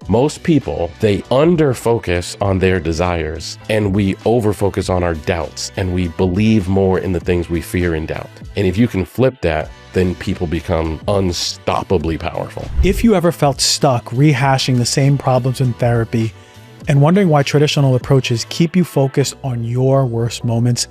Most people, they under-focus on their desires and we over-focus on our doubts and we believe more in the things we fear and doubt. And if you can flip that, then people become unstoppably powerful. If you ever felt stuck rehashing the same problems in therapy and wondering why traditional approaches keep you focused on your worst moments,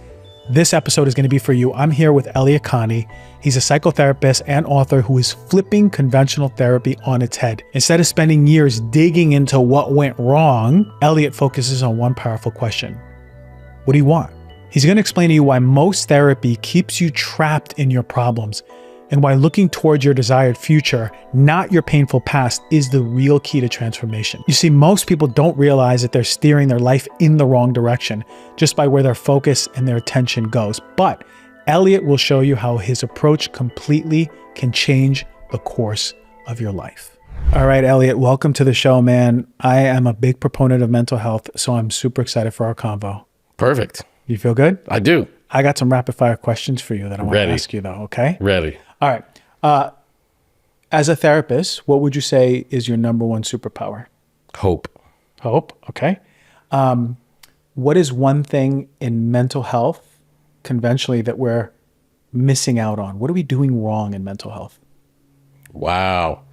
this episode is going to be for you. I'm here with Elliott Connie. He's a psychotherapist and author who is flipping conventional therapy on its head. Instead of spending years digging into what went wrong, Elliott focuses on one powerful question. What do you want? He's going to explain to you why most therapy keeps you trapped in your problems and why looking towards your desired future, not your painful past, is the real key to transformation. You see, most people don't realize that they're steering their life in the wrong direction just by where their focus and their attention goes. But Elliott will show you how his approach completely can change the course of your life. All right, Elliott, welcome to the show, man. I am a big proponent of mental health, so I'm super excited for our convo. Perfect. You feel good? I do. I got some rapid fire questions for you that I want to ask you though, okay? Ready. All right. As a therapist, what would you say is your number one superpower? Hope. Hope. Okay. What is one thing in mental health conventionally that we're missing out on? What are we doing wrong in mental health? Wow.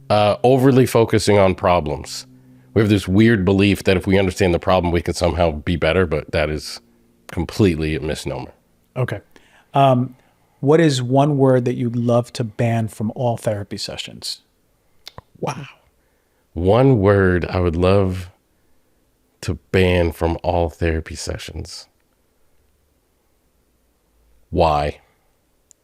Overly focusing on problems. We have this weird belief that if we understand the problem, we can somehow be better, but that is completely a misnomer. Okay. What is one word that you'd love to ban from all therapy sessions? Wow. One word I would love to ban from all therapy sessions. Why?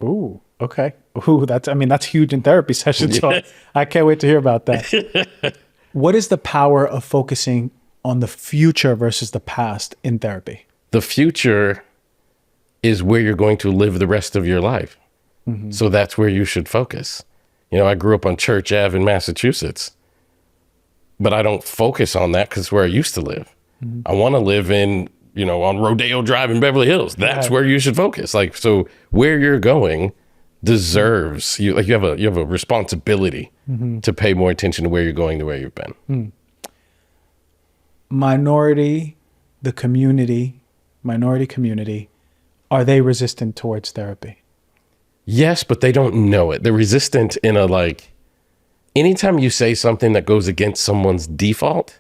Ooh, okay. Ooh, that's huge in therapy sessions. So I can't wait to hear about that. What is the power of focusing on the future versus the past in therapy? The future is where you're going to live the rest of your life. Mm-hmm. So that's where you should focus. You know, I grew up on Church Ave in Massachusetts, but I don't focus on that because it's where I used to live. Mm-hmm. I want to live in, on Rodeo Drive in Beverly Hills. That's where you should focus. So where you're going deserves you. Like you have a responsibility to pay more attention to where you're going than where you've been. Minority community, are they resistant towards therapy? Yes, but they don't know it. They're resistant in anytime you say something that goes against someone's default,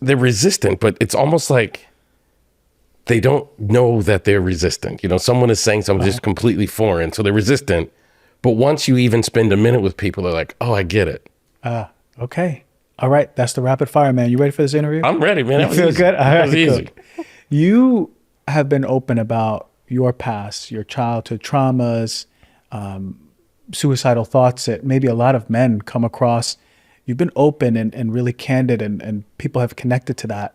they're resistant, but it's almost like they don't know that they're resistant. Someone is saying something just completely foreign, so they're resistant. But once you even spend a minute with people, they're like, oh, I get it. Okay. All right. That's the rapid fire, man. You ready for this interview? I'm ready, man. You feel good? That was easy. Cool. You have been open about your past, your childhood traumas, suicidal thoughts that maybe a lot of men come across. You've been open and really candid and people have connected to that.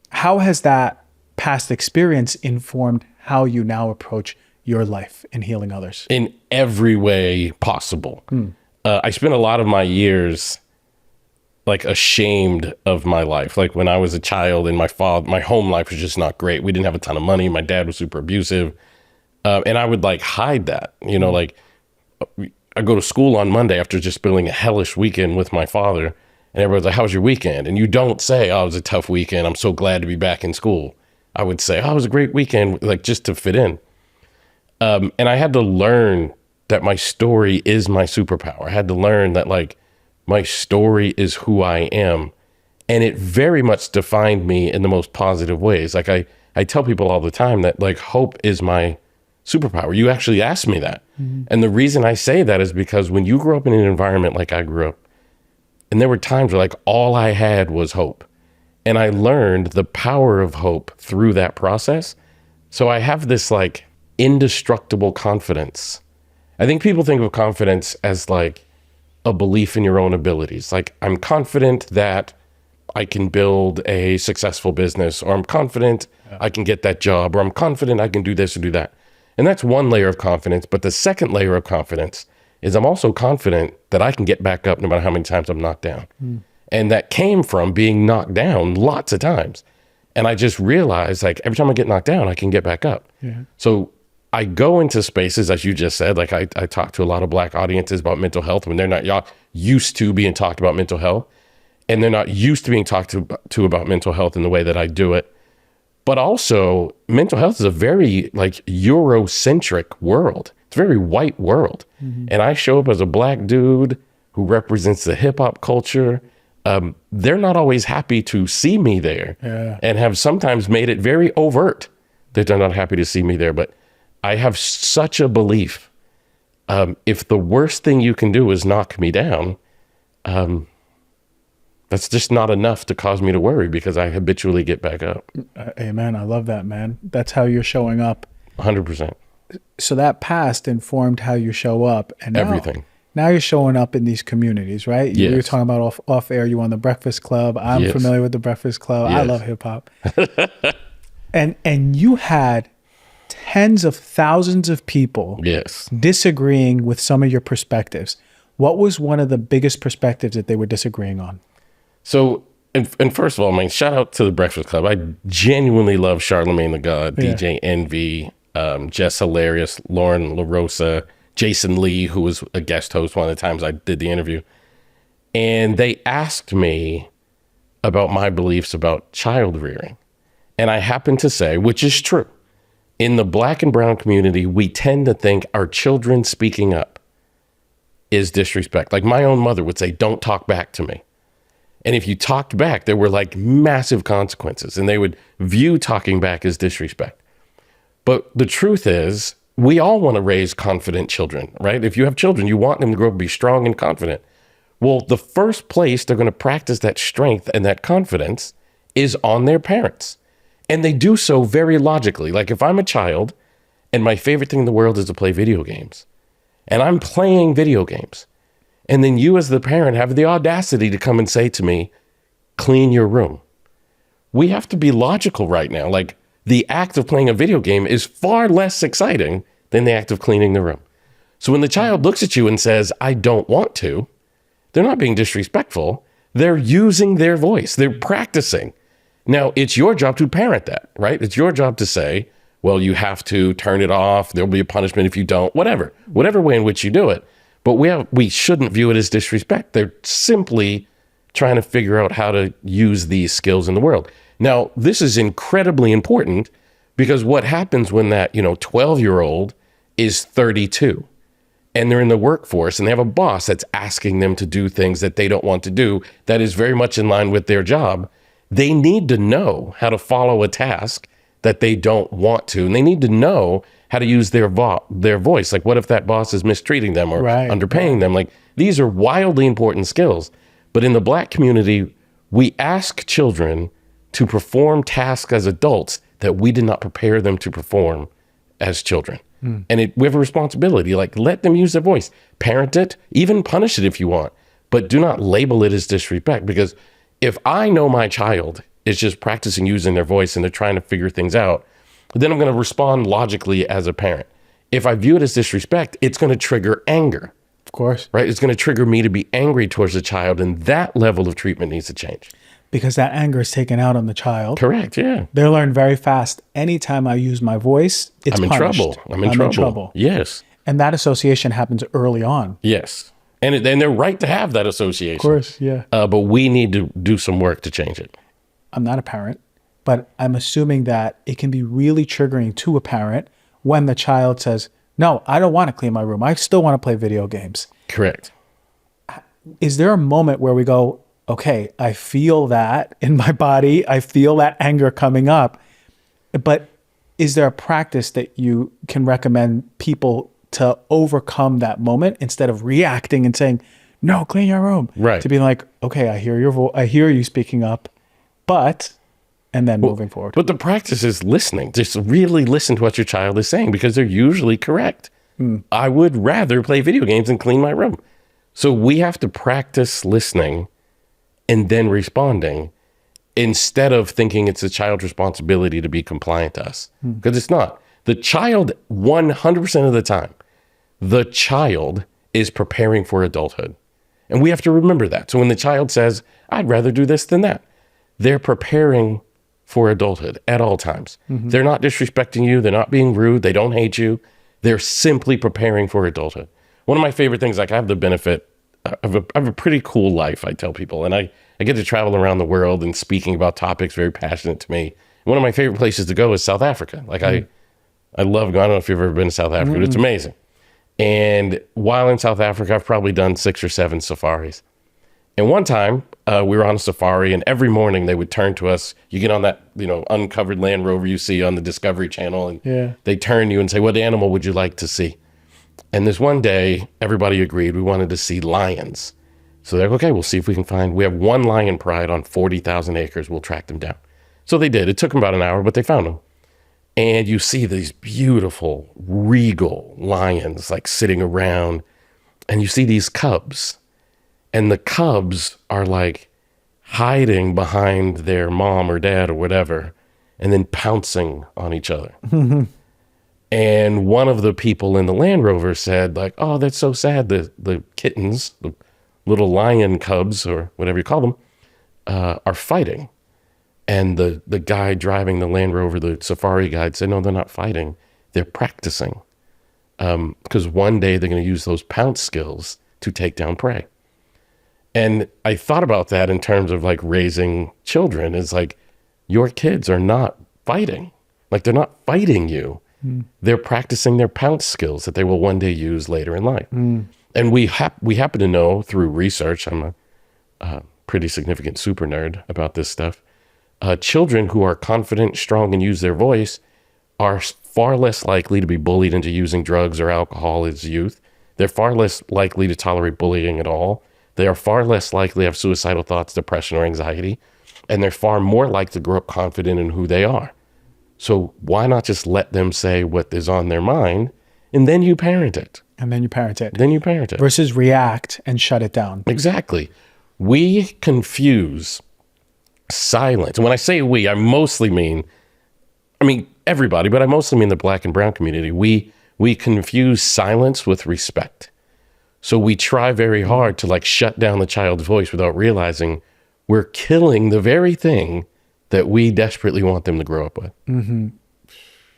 How has that past experience informed how you now approach your life in healing others? In every way possible. I spent a lot of my years ashamed of my life. Like when I was a child and my home life was just not great. We didn't have a ton of money. My dad was super abusive. And I would hide that, I go to school on Monday after just spending a hellish weekend with my father and everybody's like, how was your weekend? And you don't say, oh, it was a tough weekend. I'm so glad to be back in school. I would say, oh, it was a great weekend, just to fit in. And I had to learn that my story is my superpower. I had to learn that my story is who I am. And it very much defined me in the most positive ways. I tell people all the time that hope is my superpower. You actually asked me that. Mm-hmm. And the reason I say that is because when you grow up in an environment like I grew up, and there were times where all I had was hope. And I learned the power of hope through that process. So I have this indestructible confidence. I think people think of confidence as a belief in your own abilities. I'm confident that I can build a successful business, or I'm confident I can get that job, or I'm confident I can do this or do that. And that's one layer of confidence. But the second layer of confidence is I'm also confident that I can get back up no matter how many times I'm knocked down. And that came from being knocked down lots of times. And I just realized every time I get knocked down, I can get back up. Yeah. So I go into spaces, as you just said, I talk to a lot of Black audiences about mental health when they're not, used to being talked about mental health, and they're not used to being talked to about mental health in the way that I do it. But also, mental health is a very like Eurocentric world. It's a very white world. And I show up as a black dude who represents the hip hop culture. They're not always happy to see me there, and have sometimes made it very overt that they're not happy to see me there. But I have such a belief. If the worst thing you can do is knock me down, that's just not enough to cause me to worry, because I habitually get back up. Amen. I love that, man. That's how you're showing up. 100%. So that past informed how you show up, and Everything. Now you're showing up in these communities, right? You were talking about off air. You on the Breakfast Club. I'm familiar with the Breakfast Club. I love hip hop. and you had tens of thousands of people disagreeing with some of your perspectives. What was one of the biggest perspectives that they were disagreeing on? So, and first of all, I mean, shout out to the Breakfast Club. I genuinely love Charlamagne the God, DJ Envy, Jess Hilarious, Lauren LaRosa, Jason Lee, who was a guest host one of the times I did the interview. And they asked me about my beliefs about child rearing. And I happened to say, which is true, in the black and brown community, we tend to think our children speaking up is disrespect. Like my own mother would say, don't talk back to me. And if you talked back, there were like massive consequences, and they would view talking back as disrespect. But the truth is, we all want to raise confident children, right? If you have children, you want them to grow up, be strong and confident. Well, the first place they're going to practice that strength and that confidence is on their parents. And they do so very logically. Like if I'm a child and my favorite thing in the world is to play video games, and I'm playing video games, and then you as the parent have the audacity to come and say to me, clean your room. We have to be logical right now. Like the act of playing a video game is far less exciting than the act of cleaning the room. So when the child looks at you and says, I don't want to, they're not being disrespectful. They're using their voice. They're practicing. Now, it's your job to parent that, right? It's your job to say, well, you have to turn it off. There'll be a punishment if you don't, whatever way in which you do it. But we shouldn't view it as disrespect. They're simply trying to figure out how to use these skills in the world. Now, this is incredibly important, because what happens when that, 12-year-old is 32 and they're in the workforce and they have a boss that's asking them to do things that they don't want to do, that is very much in line with their job. They need to know how to follow a task that they don't want to. And they need to know how to use their voice. Like, what if that boss is mistreating them or underpaying them? Like, these are wildly important skills. But in the black community, we ask children to perform tasks as adults that we did not prepare them to perform as children. And we have a responsibility, like, let them use their voice, parent it, even punish it if you want, but do not label it as disrespect. Because if I know my child is just practicing using their voice and they're trying to figure things out, then I'm going to respond logically as a parent. If I view it as disrespect, it's going to trigger anger. Of course. Right? It's going to trigger me to be angry towards the child, and that level of treatment needs to change. Because that anger is taken out on the child. Correct, yeah. They learn very fast. Anytime I use my voice, it's punished. I'm in trouble. Yes. And that association happens early on. Yes. And they're right to have that association. Of course, yeah. But we need to do some work to change it. I'm not a parent, but I'm assuming that it can be really triggering to a parent when the child says, no, I don't want to clean my room. I still want to play video games. Correct. Is there a moment where we go, okay, I feel that in my body. I feel that anger coming up. But is there a practice that you can recommend people to overcome that moment instead of reacting and saying, no, clean your room? Right. To be like, okay, I hear your voice. I hear you speaking up, but, and then moving forward. But the practice is listening. Just really listen to what your child is saying, because they're usually correct. I would rather play video games than clean my room. So we have to practice listening and then responding, instead of thinking it's the child's responsibility to be compliant to us. Because it's not. The child, 100% of the time, the child is preparing for adulthood. And we have to remember that. So when the child says, I'd rather do this than that, they're preparing for adulthood at all times. They're not disrespecting you. They're not being rude. They don't hate you. They're simply preparing for adulthood. One of my favorite things, like I have the benefit I have a pretty cool life, I tell people. And I get to travel around the world and speaking about topics very passionate to me. One of my favorite places to go is South Africa. Like I love going. I don't know if you've ever been to South Africa, but it's amazing. And while in South Africa, I've probably done 6 or 7 safaris. And one time we were on a safari, and every morning they would turn to us. You get on that, uncovered Land Rover you see on the Discovery Channel, and they turn you and say, "What animal would you like to see?" And this one day, everybody agreed we wanted to see lions. So they're like, okay, we'll see if we can find, we have one lion pride on 40,000 acres. We'll track them down. So they did. It took them about an hour, but they found them. And you see these beautiful, regal lions like sitting around, and you see these cubs. And the cubs are like hiding behind their mom or dad or whatever, and then pouncing on each other. And one of the people in the Land Rover said, like, "Oh, that's so sad. The kittens, the little lion cubs, or whatever you call them, are fighting." And the guy driving the Land Rover, the safari guide, said, "No, they're not fighting. They're practicing. Because one day they're going to use those pounce skills to take down prey." And I thought about that in terms of like raising children. It's like, your kids are not fighting. Like, they're not fighting you. They're practicing their pounce skills that they will one day use later in life. And we happen to know through research, I'm a pretty significant super nerd about this stuff, children who are confident, strong, and use their voice are far less likely to be bullied into using drugs or alcohol as youth. They're far less likely to tolerate bullying at all. They are far less likely to have suicidal thoughts, depression, or anxiety. And they're far more likely to grow up confident in who they are. So why not just let them say what is on their mind, and then you parent it. Versus react and shut it down. Exactly. We confuse silence. And when I say we, I mean everybody, but I mostly mean the Black and brown community. We confuse silence with respect. So we try very hard to like shut down the child's voice without realizing we're killing the very thing that we desperately want them to grow up with.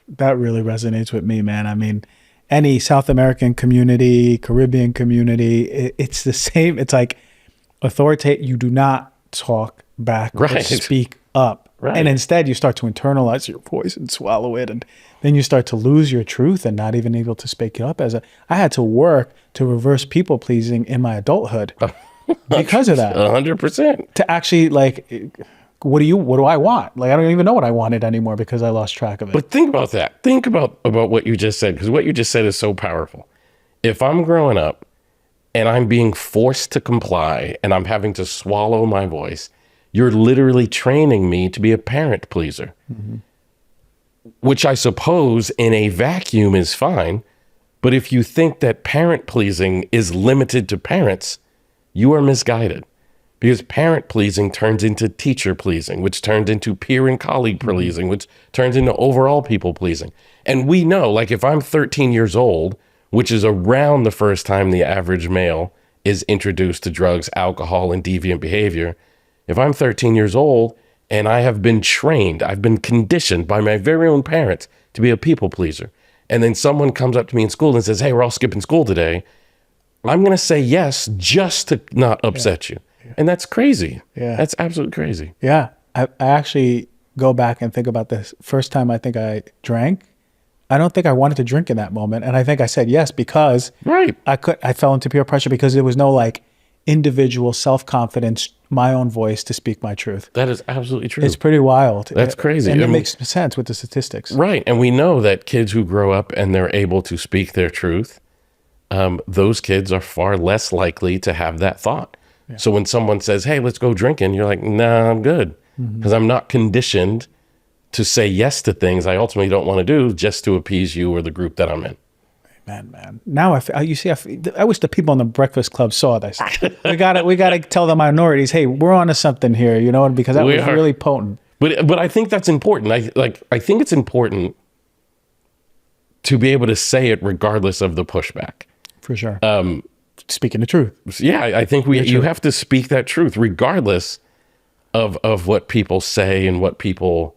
That really resonates with me, man. I mean, any South American community, Caribbean community, it's the same. It's like authoritative. You do not talk back or speak up. Right. And instead you start to internalize your voice and swallow it. And then you start to lose your truth and not even able to speak up. I had to work to reverse people pleasing in my adulthood because of that. 100%. To actually like, what do I want? Like, I don't even know what I wanted anymore because I lost track of it. But think about that. Think about what you just said, because what you just said is so powerful. If I'm growing up and I'm being forced to comply and I'm having to swallow my voice, you're literally training me to be a parent pleaser, which I suppose in a vacuum is fine. But if you think that parent pleasing is limited to parents, you are misguided. Because parent pleasing turns into teacher pleasing, which turns into peer and colleague pleasing, which turns into overall people pleasing. And we know, like, if I'm 13 years old, which is around the first time the average male is introduced to drugs, alcohol, and deviant behavior, if I'm 13 years old and I have been trained, I've been conditioned by my very own parents to be a people pleaser, and then someone comes up to me in school and says, "Hey, we're all skipping school today," I'm going to say yes just to not upset you. And that's crazy. Yeah. That's absolutely crazy. Yeah. I actually go back and think about this. First time I think I drank, I don't think I wanted to drink in that moment. And I think I said yes because I fell into peer pressure because there was no like individual self-confidence, my own voice to speak my truth. That is absolutely true. It's pretty wild. That's crazy. And it makes sense with the statistics. Right. And we know that kids who grow up and they're able to speak their truth, those kids are far less likely to have that thought. Yeah. So when someone says, "Hey, let's go drinking," you're like, "Nah, I'm good." Because I'm not conditioned to say yes to things I ultimately don't want to do just to appease you or the group that I'm in. Man. Now I wish the people on the Breakfast Club saw this. we gotta tell the minorities, hey, we're onto something here, because that was really potent. But I think that's important. I think it's important to be able to say it regardless of the pushback. For sure. Speaking the truth. Yeah, I think you have to speak that truth regardless of what people say and what people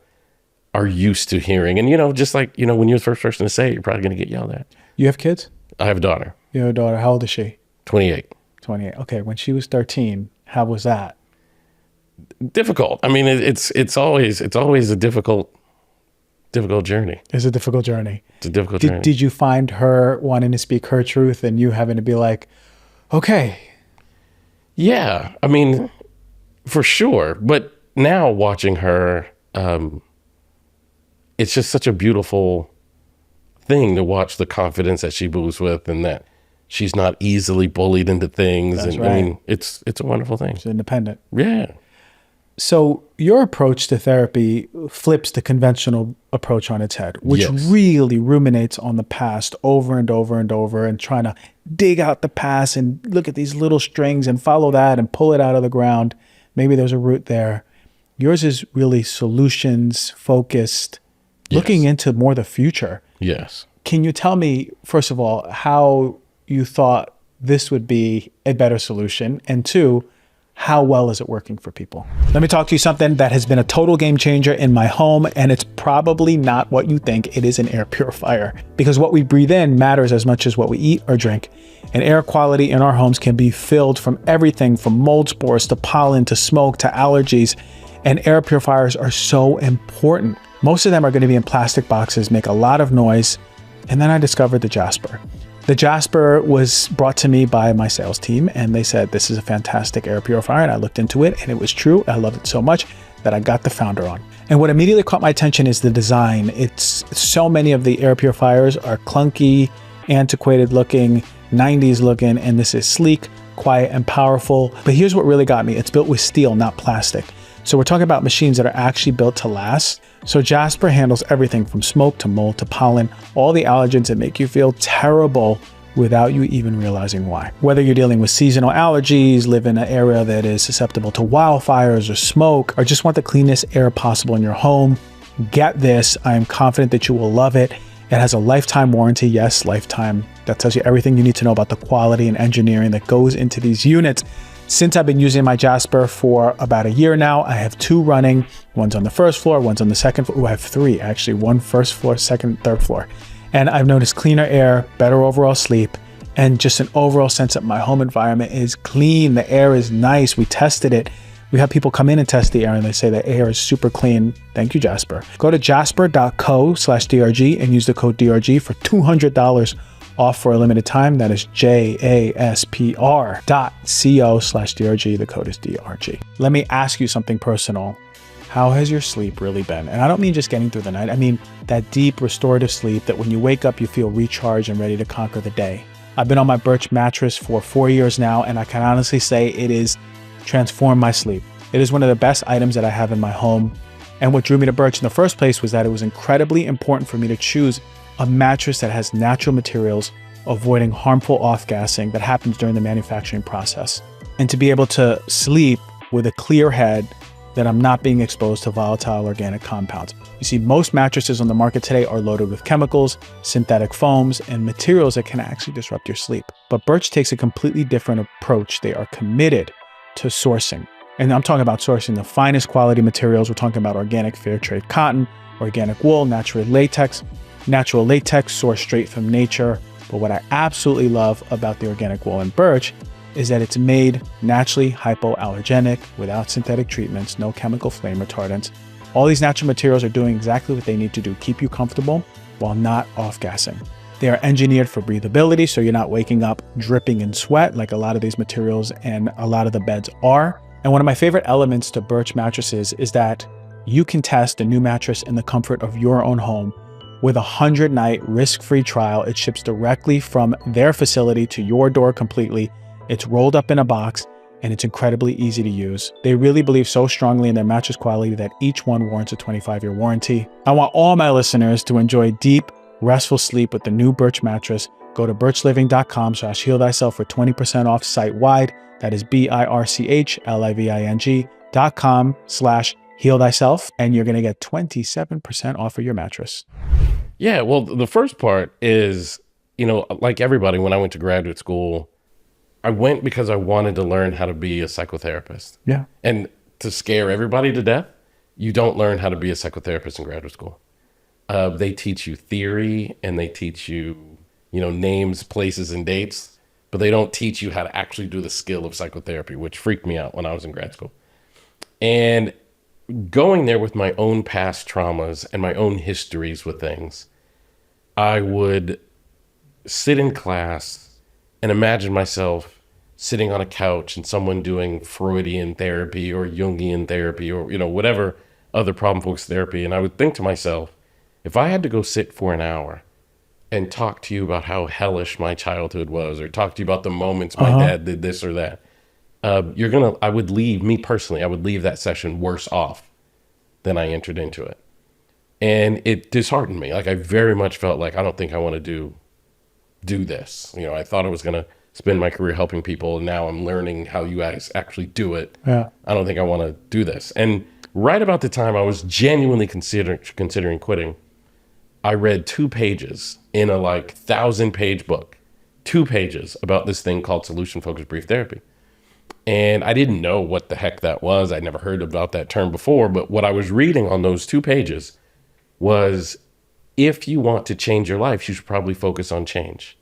are used to hearing. And, just like, when you're the first person to say it, you're probably going to get yelled at. You have kids? I have a daughter. You have a daughter. How old is she? 28. 28. Okay, when she was 13, how was that? Difficult. I mean, it's always a difficult journey. It's a difficult journey. It's a difficult journey. Did you find her wanting to speak her truth and you having to be like, okay? Yeah, I mean, for sure. But now watching her, it's just such a beautiful thing to watch the confidence that she moves with, and that she's not easily bullied into things. That's and right. I mean, it's a wonderful thing. She's independent. Yeah. So your approach to therapy flips the conventional approach on its head, which Yes. really ruminates on the past over and over and over and trying to dig out the past and look at these little strings and follow that and pull it out of the ground. Maybe there's a root there. Yours is really solutions focused, looking into more the future. Yes. Can you tell me, first of all, how you thought this would be a better solution? And two, how well is it working for people? Let me talk to you something that has been a total game changer in my home, and it's probably not what you think. It is an air purifier, because what we breathe in matters as much as what we eat or drink. And air quality in our homes can be filled from everything from mold spores to pollen to smoke to allergies. And air purifiers are so important. Most of them are going to be in plastic boxes, make a lot of noise. And then I discovered the Jasper. The Jasper was brought to me by my sales team, and they said, this is a fantastic air purifier. And I looked into it, and it was true. I loved it so much that I got the founder on. And what immediately caught my attention is the design. It's so many of the air purifiers are clunky, antiquated looking, 90s looking, and this is sleek, quiet, and powerful. But here's what really got me. It's built with steel, not plastic. So we're talking about machines that are actually built to last. So Jasper handles everything from smoke to mold to pollen, all the allergens that make you feel terrible without you even realizing why. Whether you're dealing with seasonal allergies, live in an area that is susceptible to wildfires or smoke, or just want the cleanest air possible in your home, get this. I am confident that you will love it. It has a lifetime warranty. Yes, lifetime. That tells you everything you need to know about the quality and engineering that goes into these units. Since I've been using my Jasper for about a year now, I have 2 running. One's on the first floor, one's on the second floor. I have 3 actually, 1 first floor, second, third floor. And I've noticed cleaner air, better overall sleep, and just an overall sense that my home environment is clean. The air is nice. We tested it. We have people come in and test the air, and they say the air is super clean. Thank you, Jasper. Go to jasper.co/DRG and use the code DRG for $200 off for a limited time. That is JASPR.co/DRG. The code is DRG. Let me ask you something personal. How has your sleep really been? And I don't mean just getting through the night. I mean that deep restorative sleep that when you wake up, you feel recharged and ready to conquer the day. I've been on my Birch mattress for 4 years now, and I can honestly say it is transformed my sleep. It is one of the best items that I have in my home. And what drew me to Birch in the first place was that it was incredibly important for me to choose a mattress that has natural materials, avoiding harmful off-gassing that happens during the manufacturing process. And to be able to sleep with a clear head that I'm not being exposed to volatile organic compounds. You see, most mattresses on the market today are loaded with chemicals, synthetic foams, and materials that can actually disrupt your sleep. But Birch takes a completely different approach. They are committed to sourcing. And I'm talking about sourcing the finest quality materials. We're talking about organic fair trade cotton, organic wool, natural latex sourced straight from nature. But what I absolutely love about the organic wool in Birch is that it's made naturally hypoallergenic, without synthetic treatments, no chemical flame retardants. All these natural materials are doing exactly what they need to do, keep you comfortable while not off-gassing. They are engineered for breathability, so you're not waking up dripping in sweat like a lot of these materials and a lot of the beds are. And one of my favorite elements to Birch mattresses is that you can test a new mattress in the comfort of your own home with a 100-night risk-free trial. It ships directly from their facility to your door completely. It's rolled up in a box, and it's incredibly easy to use. They really believe so strongly in their mattress quality that each one warrants a 25-year warranty. I want all my listeners to enjoy deep, restful sleep with the new Birch mattress. Go to birchliving.com/healthyself for 20% off site-wide. That is birchliving.com/healthyself, and you're going to get 27% off of your mattress. Yeah, well, the first part is, like everybody, when I went to graduate school, I went because I wanted to learn how to be a psychotherapist. Yeah. And to scare everybody to death, you don't learn how to be a psychotherapist in graduate school. They teach you theory, and they teach you, names, places, and dates, but they don't teach you how to actually do the skill of psychotherapy, which freaked me out when I was in grad school. And going there with my own past traumas and my own histories with things, I would sit in class and imagine myself sitting on a couch and someone doing Freudian therapy or Jungian therapy or, whatever other problem-focused therapy. And I would think to myself, if I had to go sit for an hour and talk to you about how hellish my childhood was, or talk to you about the moments my dad did this or that, I would leave that session worse off than I entered into it. And it disheartened me. Like, I very much felt like, I don't think I want to do this. I thought I was going to spend my career helping people, and now I'm learning how you guys actually do it. Yeah. I don't think I want to do this. And right about the time I was genuinely considering quitting, I read 2 pages in a 1,000-page book, 2 pages about this thing called solution-focused brief therapy. And I didn't know what the heck that was. I'd never heard about that term before, but what I was reading on those 2 pages was, if you want to change your life, you should probably focus on change.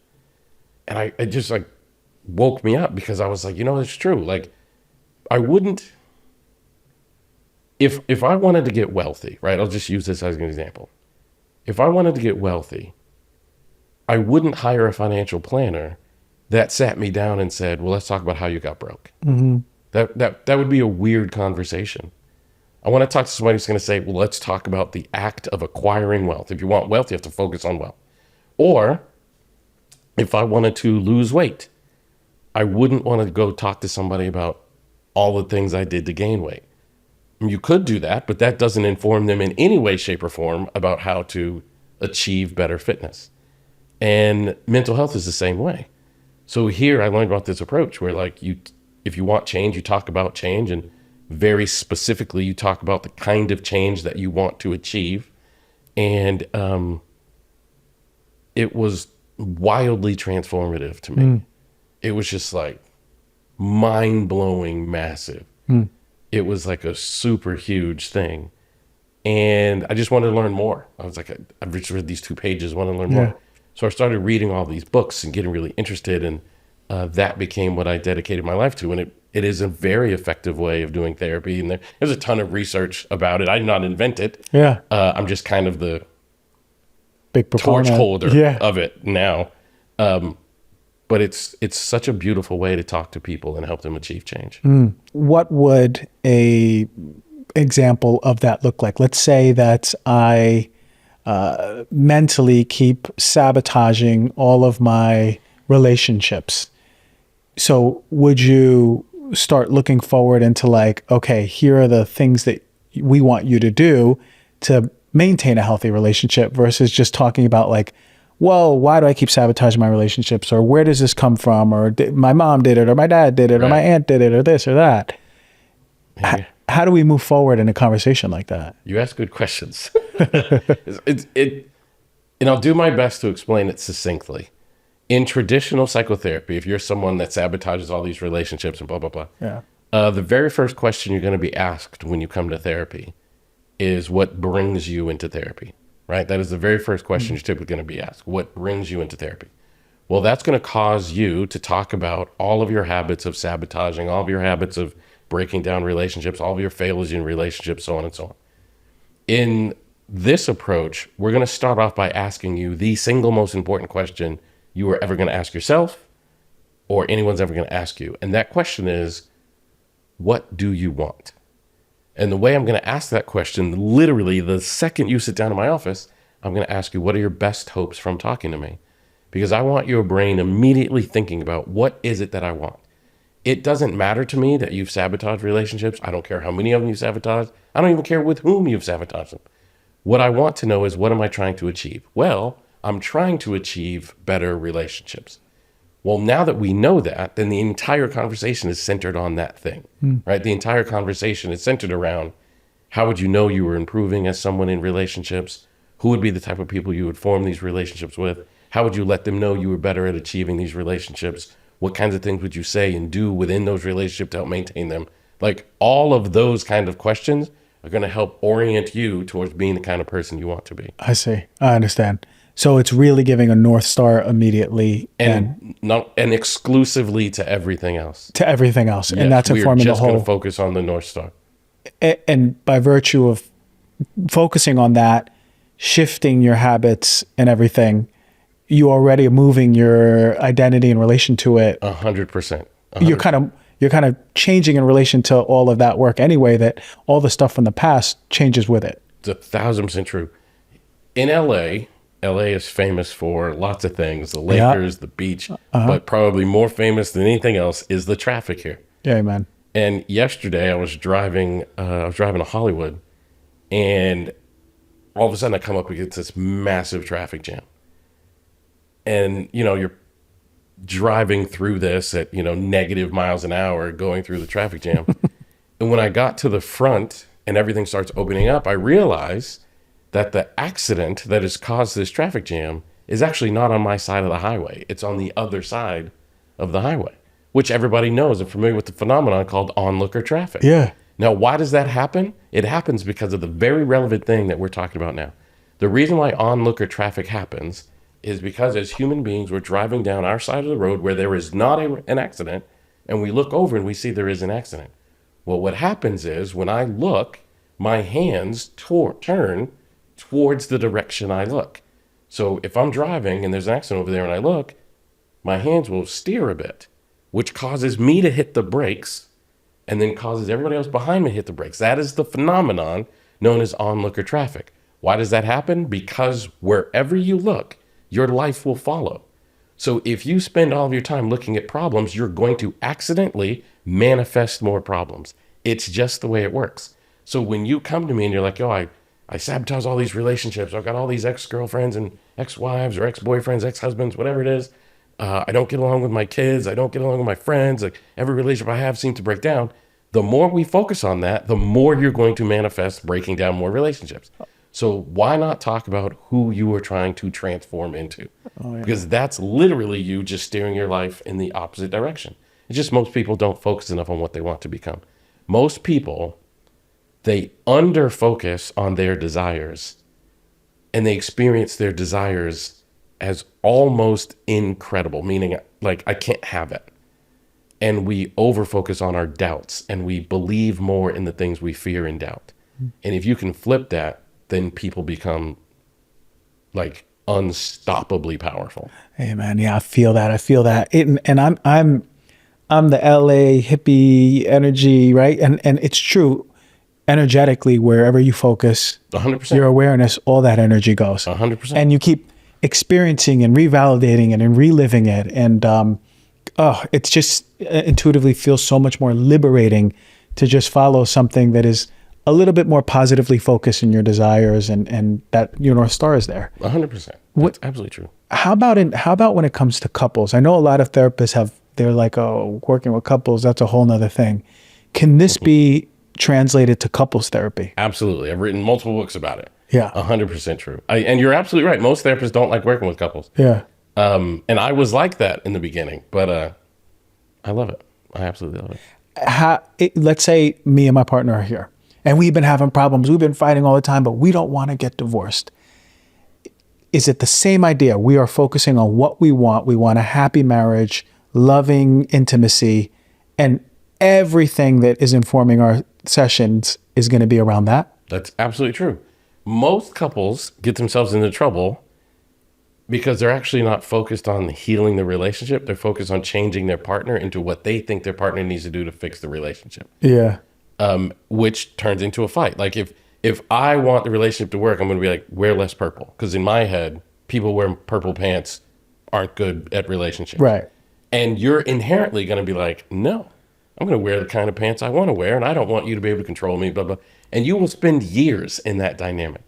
And it just woke me up, because I was like, it's true. I wouldn't, if I wanted to get wealthy, right? I'll just use this as an example. If I wanted to get wealthy, I wouldn't hire a financial planner that sat me down and said, well, let's talk about how you got broke. Mm-hmm. That would be a weird conversation. I want to talk to somebody who's going to say, well, let's talk about the act of acquiring wealth. If you want wealth, you have to focus on wealth. Or if I wanted to lose weight, I wouldn't want to go talk to somebody about all the things I did to gain weight. You could do that, but that doesn't inform them in any way, shape, or form about how to achieve better fitness. And mental health is the same way. So here I learned about this approach where if you want change, you talk about change, and very specifically, you talk about the kind of change that you want to achieve. And it was wildly transformative to me. It was just mind-blowing, massive. It was a super huge thing. And I just wanted to learn more. I was I've just read these 2 pages, want to learn more. So I started reading all these books and getting really interested, and that became what I dedicated my life to. And it is a very effective way of doing therapy. And there's a ton of research about it. I did not invent it. Yeah. I'm just kind of the big torch holder of it now. But it's such a beautiful way to talk to people and help them achieve change. What would a example of that look like? Let's say that I mentally keep sabotaging all of my relationships. So would you start looking forward into okay, here are the things that we want you to do to maintain a healthy relationship, versus just talking about whoa, why do I keep sabotaging my relationships? Or where does this come from? Or my mom did it, or my dad did it, or my aunt did it, or this or that. Yeah. How do we move forward in a conversation like that? You ask good questions. And I'll do my best to explain it succinctly. In traditional psychotherapy, if you're someone that sabotages all these relationships and blah, blah, blah, the very first question you're going to be asked when you come to therapy is, what brings you into therapy, right? That is the very first question you're typically going to be asked. What brings you into therapy? Well, that's going to cause you to talk about all of your habits of sabotaging, all of your habits of breaking down relationships, all of your failures in relationships, so on and so on. In this approach, we're going to start off by asking you the single most important question you are ever going to ask yourself, or anyone's ever going to ask you. And that question is, what do you want? And the way I'm going to ask that question, literally the second you sit down in my office, I'm going to ask you, what are your best hopes from talking to me? Because I want your brain immediately thinking about, what is it that I want? It doesn't matter to me that you've sabotaged relationships. I don't care how many of them you've sabotaged. I don't even care with whom you've sabotaged them. What I want to know is, what am I trying to achieve? Well, I'm trying to achieve better relationships. Well, now that we know that, then the entire conversation is centered on that thing, right? The entire conversation is centered around, how would you know you were improving as someone in relationships? Who would be the type of people you would form these relationships with? How would you let them know you were better at achieving these relationships? What kinds of things would you say and do within those relationships to help maintain them? All of those kind of questions are going to help orient you towards being the kind of person you want to be. I see. I understand. So it's really giving a North Star immediately and not and exclusively to everything else. to everything else. Yes, And that's we are informing the just going whole. to focus on the North Star. And by virtue of focusing on that, shifting your habits and everything, you already are moving your identity in relation to it. 100%. You're kind of changing in relation to all of that work anyway, that all the stuff from the past changes with it. It's 1,000% true. In LA is famous for lots of things, the Lakers, the beach, but probably more famous than anything else is the traffic here. Yeah, man. And yesterday I was driving to Hollywood, and all of a sudden I come up against this massive traffic jam. And, you're driving through this at, negative miles an hour going through the traffic jam. And when I got to the front and everything starts opening up, I realized that the accident that has caused this traffic jam is actually not on my side of the highway. It's on the other side of the highway, which everybody knows and familiar with the phenomenon called onlooker traffic. Yeah. Now, why does that happen? It happens because of the very relevant thing that we're talking about now. The reason why onlooker traffic happens is because as human beings, we're driving down our side of the road where there is not an accident, and we look over and we see there is an accident. Well, what happens is when I look, my hands turn towards the direction I look. So if I'm driving and there's an accident over there and I look, my hands will steer a bit, which causes me to hit the brakes and then causes everybody else behind me to hit the brakes. That is the phenomenon known as onlooker traffic. Why does that happen? Because wherever you look, your life will follow. So if you spend all of your time looking at problems, you're going to accidentally manifest more problems. It's just the way it works. So when you come to me and you're like, I sabotage all these relationships. I've got all these ex-girlfriends and ex-wives or ex-boyfriends, ex-husbands, whatever it is. I don't get along with my kids. I don't get along with my friends. Like every relationship I have seems to break down. The more we focus on that, the more you're going to manifest breaking down more relationships. So why not talk about who you are trying to transform into? Oh, yeah. Because that's literally you just steering your life in the opposite direction. It's just most people don't focus enough on what they want to become. Most people, they under focus on their desires and they experience their desires as almost incredible, meaning like I can't have it. And we over focus on our doubts and we believe more in the things we fear and doubt. And if you can flip that, then people become like unstoppably powerful. Hey man, yeah, I feel that. And I'm the LA hippie energy, right? And it's true. Energetically, wherever you focus, 100%. Your awareness, all that energy goes. 100%. And you keep experiencing and revalidating it and reliving it. And it's just intuitively feels so much more liberating to just follow something that is a little bit more positively focused in your desires and that your North Star is there. 100%. That's absolutely true. How about when it comes to couples? I know a lot of therapists they're like, oh, working with couples, that's a whole nother thing. Can this be translated to couples therapy? Absolutely. I've written multiple books about it. Yeah. 100% true. And you're absolutely right. Most therapists don't like working with couples. Yeah. And I was like that in the beginning, but I love it. I absolutely love it. Let's say me and my partner are here and we've been having problems. We've been fighting all the time, but we don't want to get divorced. Is it the same idea? We are focusing on what we want. We want a happy marriage, loving intimacy, and everything that is informing our sessions is going to be around that. That's absolutely true. Most couples get themselves into trouble because they're actually not focused on healing the relationship. They're focused on changing their partner into what they think their partner needs to do to fix the relationship. Yeah. Which turns into a fight. Like if I want the relationship to work, I'm going to be like, wear less purple. Because in my head, people wearing purple pants aren't good at relationships. Right. And you're inherently going to be like, no, I'm going to wear the kind of pants I want to wear, and I don't want you to be able to control me, blah, blah. And you will spend years in that dynamic.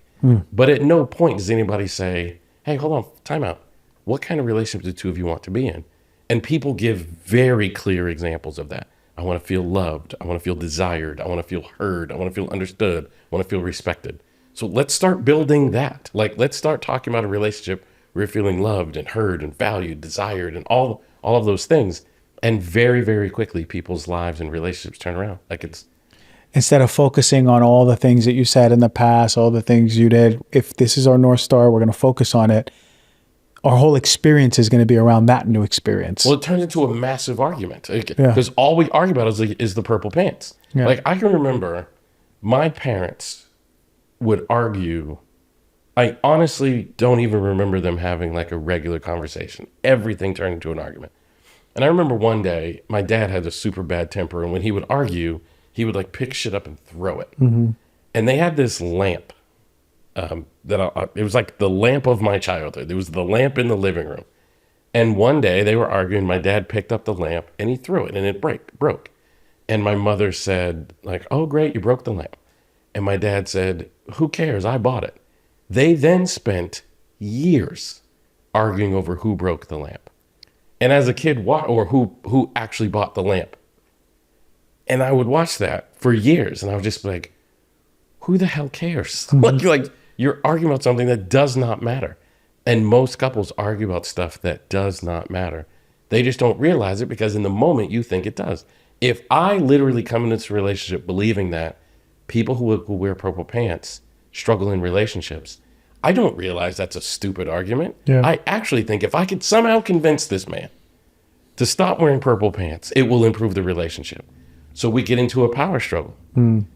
But at no point does anybody say, hey, hold on, time out. What kind of relationship do the two of you want to be in? And people give very clear examples of that. I want to feel loved. I want to feel desired. I want to feel heard. I want to feel understood. I want to feel respected. So let's start building that. Like, let's start talking about a relationship where you're feeling loved and heard and valued, desired, and all of those things. And very, very quickly, people's lives and relationships turn around. Like it's instead of focusing on all the things that you said in the past, all the things you did. If this is our North Star, we're going to focus on it. our whole experience is going to be around that new experience. Well, it turns into a massive argument Yeah. because all we argue about is the purple pants. Yeah. Like I can remember my parents would argue. I honestly don't even remember them having like a regular conversation. Everything turned into an argument. And I remember one day my dad had a super bad temper, and when he would argue, he would like pick shit up and throw it. And they had this lamp it was like the lamp of my childhood. It was the lamp in the living room. And one day they were arguing. My dad picked up the lamp and he threw it, and it broke. And my mother said, like, "Oh, great, you broke the lamp." And my dad said, "Who cares? I bought it." They then spent years arguing over who broke the lamp. And as a kid, or who actually bought the lamp. And I would watch that for years, and I would just be like, who the hell cares? Like you're arguing about something that does not matter. And most couples argue about stuff that does not matter. They just don't realize it because in the moment you think it does. If I literally come into this relationship believing that people who wear purple pants struggle in relationships, I don't realize that's a stupid argument. Yeah. I actually think if I could somehow convince this man to stop wearing purple pants, it will improve the relationship. So we get into a power struggle.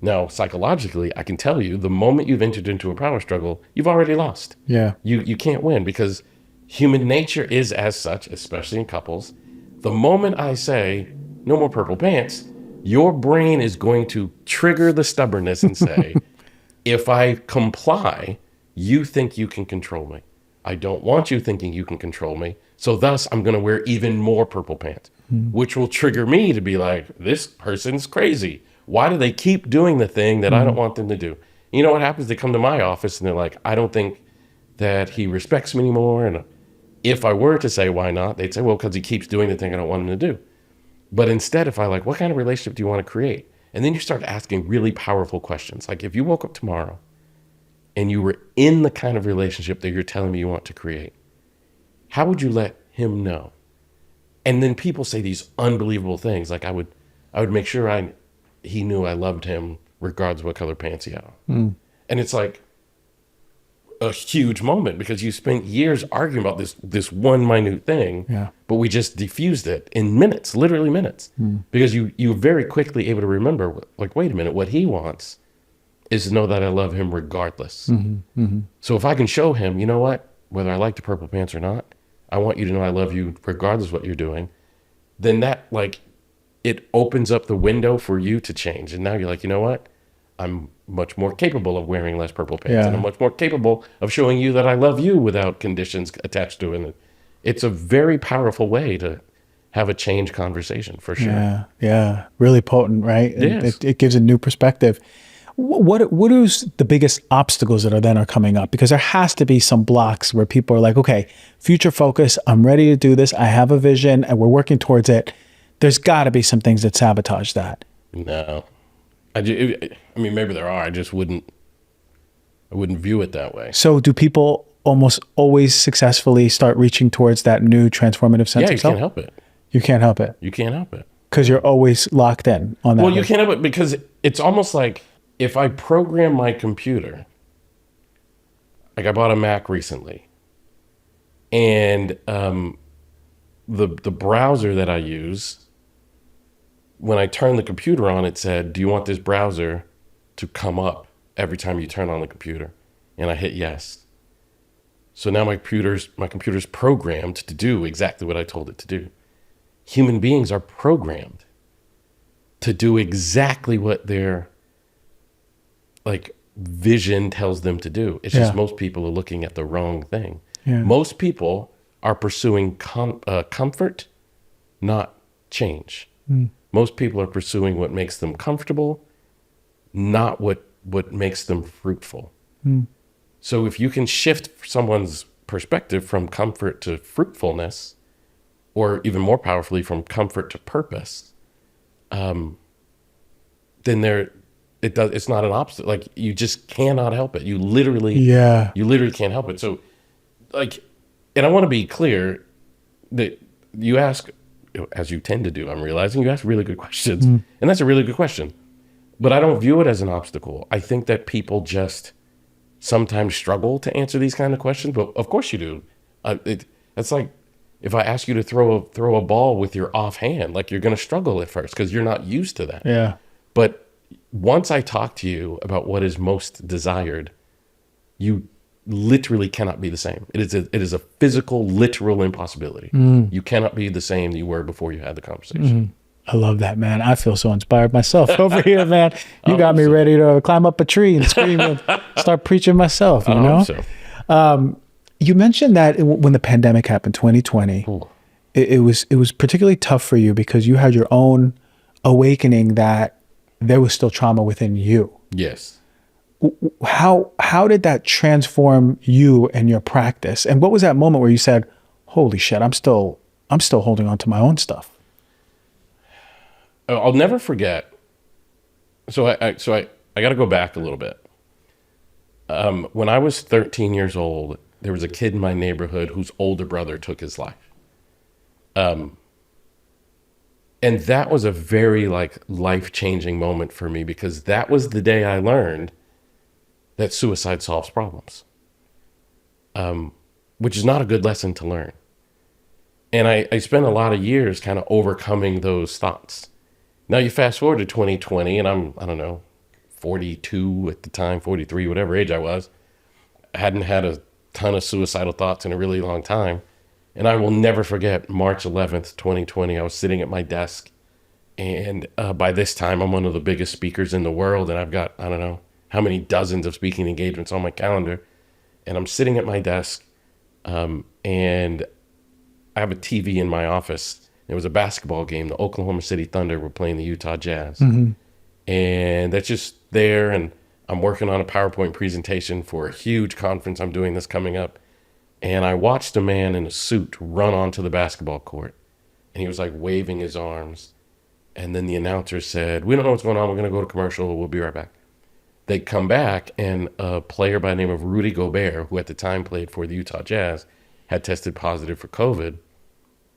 Now, psychologically, I can tell you, the moment you've entered into a power struggle, you've already lost. Yeah. You can't win because human nature is as such, especially in couples. The moment I say, no more purple pants, your brain is going to trigger the stubbornness and say, if I comply, you think you can control me. I don't want you thinking you can control me. So thus, I'm going to wear even more purple pants, which will trigger me to be like, this person's crazy. Why do they keep doing the thing that I don't want them to do? You know what happens? They come to my office and they're like, I don't think that he respects me anymore. And if I were to say, why not? They'd say, well, because he keeps doing the thing I don't want him to do. But instead, if I like, what kind of relationship do you want to create? And then you start asking really powerful questions. Like if you woke up tomorrow and you were in the kind of relationship that you're telling me you want to create, how would you let him know? And then people say these unbelievable things. Like I would make sure he knew I loved him regardless of what color pants he had on. And it's like a huge moment because you spent years arguing about this one minute thing, but we just diffused it in minutes, literally minutes, because you very quickly able to remember, like, wait a minute, what he wants is to know that I love him regardless. So if I can show him, you know what, whether I like the purple pants or not, I want you to know I love you regardless of what you're doing, then that, like, it opens up the window for you to change. And now you're like, you know what? I'm much more capable of wearing less purple pants. And I'm much more capable of showing you that I love you without conditions attached to it. And it's a very powerful way to have a change conversation, for sure. Yeah. Really potent, right? Yes. It gives a new perspective. What is the biggest obstacles that are coming up? Because there has to be some blocks where people are like, okay, future focus, I'm ready to do this. I have a vision and we're working towards it. There's got to be some things that sabotage that. No. I mean, maybe there are. I wouldn't view it that way. So do people almost always successfully start reaching towards that new transformative sense of self? Yeah, you can't help it. You can't help it. You can't help it. Because you're always locked in on that. Well, you can't help it because it's almost like if I program my computer, like I bought a Mac recently, and the browser that I use, when I turned the computer on, it said, do you want this browser to come up every time you turn on the computer? And I hit yes. So now my computer's programmed to do exactly what I told it to do. Human beings are programmed to do exactly what their vision tells them to do. It's just most people are looking at the wrong thing. Most people are pursuing comfort, not change. Most people are pursuing what makes them comfortable, not what makes them fruitful. So if you can shift someone's perspective from comfort to fruitfulness, or even more powerfully from comfort to purpose, then it's not an obstacle. Like you just cannot help it. You literally can't help it. So and I want to be clear that you ask, as you tend to do, I'm realizing you ask really good questions. And that's a really good question. But I don't view it as an obstacle. I think that people just sometimes struggle to answer these kind of questions. But of course you do. That's like if I ask you to throw a ball with your offhand, like you're going to struggle at first because you're not used to that. Yeah. But once I talk to you about what is most desired, you literally cannot be the same. It is a physical, literal impossibility. You cannot be the same you were before you had the conversation. I love that, man. I feel so inspired myself over here, man. You got me ready to climb up a tree and scream and start preaching myself, you know? You mentioned that when the pandemic happened, 2020, it was particularly tough for you because you had your own awakening that there was still trauma within you. Yes. How did that transform you and your practice? And what was that moment where you said, "Holy shit, I'm still holding on to my own stuff"? I'll never forget. So I got to go back a little bit. When I was 13 years old, there was a kid in my neighborhood whose older brother took his life. And that was a very life-changing moment for me because that was the day I learned that suicide solves problems, which is not a good lesson to learn. And I spent a lot of years kind of overcoming those thoughts. Now you fast forward to 2020 and I don't know, 42 at the time, 43, whatever age I was. I hadn't had a ton of suicidal thoughts in a really long time. And I will never forget March 11th, 2020. I was sitting at my desk and by this time I'm one of the biggest speakers in the world. And I've got, I don't know how many dozens of speaking engagements on my calendar. And I'm sitting at my desk and I have a TV in my office. It was a basketball game. The Oklahoma City Thunder were playing the Utah Jazz. And that's just there. And I'm working on a PowerPoint presentation for a huge conference I'm doing this coming up. And I watched a man in a suit run onto the basketball court. And he was like waving his arms. And then the announcer said, "We don't know what's going on. We're going to go to commercial. We'll be right back." They come back and a player by the name of Rudy Gobert, who at the time played for the Utah Jazz, had tested positive for COVID.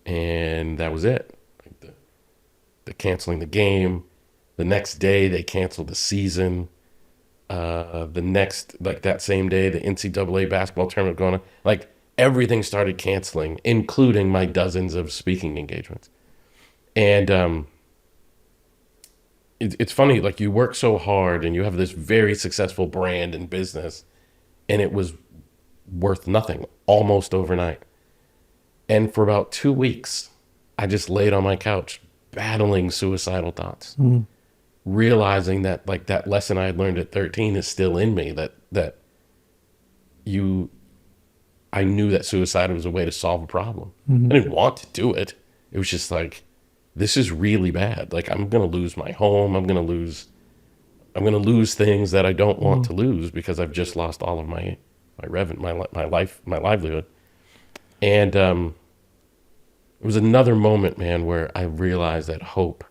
And that was it. They're canceling the game. The next day, they canceled the season. That same day, the NCAA basketball tournament going on. Everything started canceling, including my dozens of speaking engagements. And it's funny, you work so hard and you have this very successful brand and business, and it was worth nothing almost overnight. And for about 2 weeks, I just laid on my couch battling suicidal thoughts, realizing that that lesson I had learned at 13 is still in me, I knew that suicide was a way to solve a problem. I didn't want to do it. It was just this is really bad. I'm going to lose my home. I'm going to lose things that I don't want to lose because I've just lost all of my revenue, my livelihood. And it was another moment, man, where I realized that hope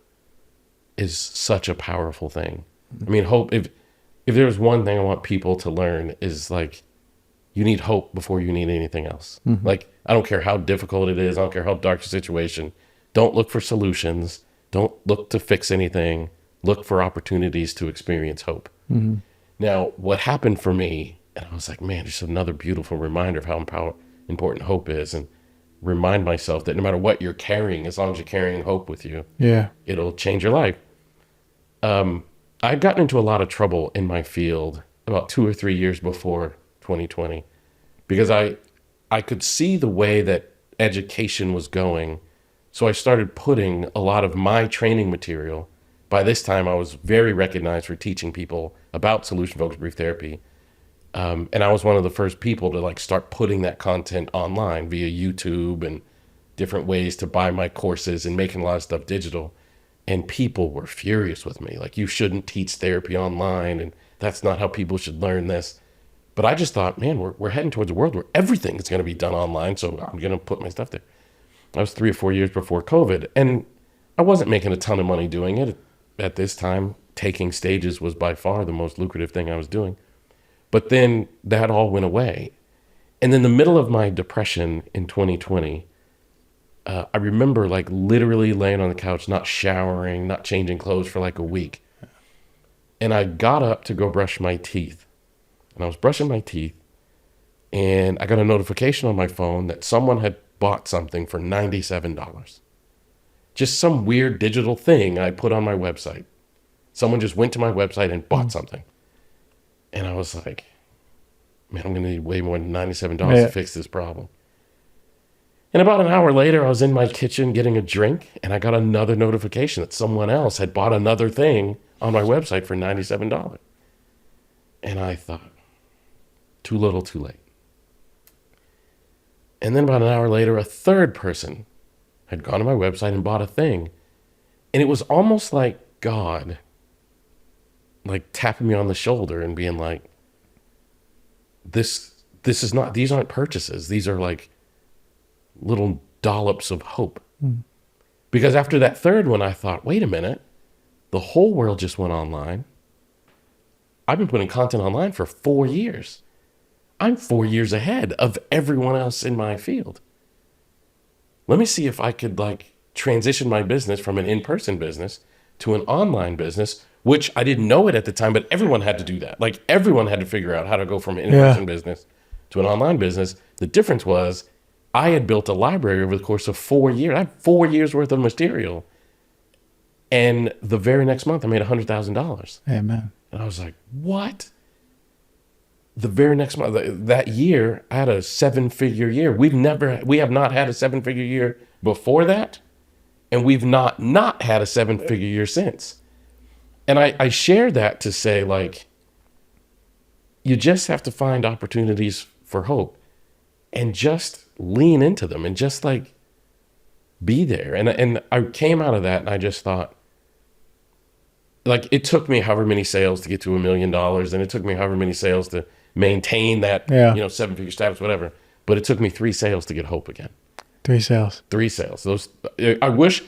is such a powerful thing. I mean, hope, if there's one thing I want people to learn is you need hope before you need anything else. I don't care how difficult it is. I don't care how dark the situation. Don't look for solutions. Don't look to fix anything. Look for opportunities to experience hope. Now, what happened for me, and I was like, man, just another beautiful reminder of how important hope is. And remind myself that no matter what you're carrying, as long as you're carrying hope with you, it'll change your life. I'd gotten into a lot of trouble in my field about 2 or 3 years before 2020 because I could see the way that education was going. So I started putting a lot of my training material. By this time, I was very recognized for teaching people about solution-focused brief therapy. And I was one of the first people to start putting that content online via YouTube and different ways to buy my courses and making a lot of stuff digital. And people were furious with me. You shouldn't teach therapy online. And that's not how people should learn this. But I just thought, man, we're heading towards a world where everything is going to be done online. So I'm going to put my stuff there. I was 3 or 4 years before COVID. And I wasn't making a ton of money doing it. At this time, taking stages was by far the most lucrative thing I was doing. But then that all went away. And in the middle of my depression in 2020, I remember literally laying on the couch, not showering, not changing clothes for a week. And I got up to go brush my teeth. And I was brushing my teeth and I got a notification on my phone that someone had bought something for $97. Just some weird digital thing I put on my website. Someone just went to my website and bought something. And I was like, man, I'm going to need way more than $97 to fix this problem. And about an hour later, I was in my kitchen getting a drink, and I got another notification that someone else had bought another thing on my website for $97. And I thought, too little, too late. And then about an hour later, a third person had gone to my website and bought a thing. And it was almost like God, like tapping me on the shoulder and being like, this is not, these aren't purchases. These are like little dollops of hope. Because after that third one, I thought, wait a minute, the whole world just went online. I've been putting content online for 4 years. I'm 4 years ahead of everyone else in my field. Let me see if I could like transition my business from an in-person business to an online business, which I didn't know it at the time, but everyone had to do that. Like everyone had to figure out how to go from an in-person business to an online business. The difference was I had built a library over the course of 4 years. I had 4 years worth of material. And the very next month I made $100,000. Amen. And I was like, what? The very next month, that year, I had a 7-figure year. We have not had a 7-figure year before that. And we've not had a 7-figure year since. And I share that to say, like, you just have to find opportunities for hope and just lean into them and just like be there. And I came out of that and I just thought, like, it took me however many sales to get to $1 million, and it took me however many sales to maintain that, 7-figure status, whatever. But it took me 3 sales to get hope again. 3 sales. 3 sales. Those, I wish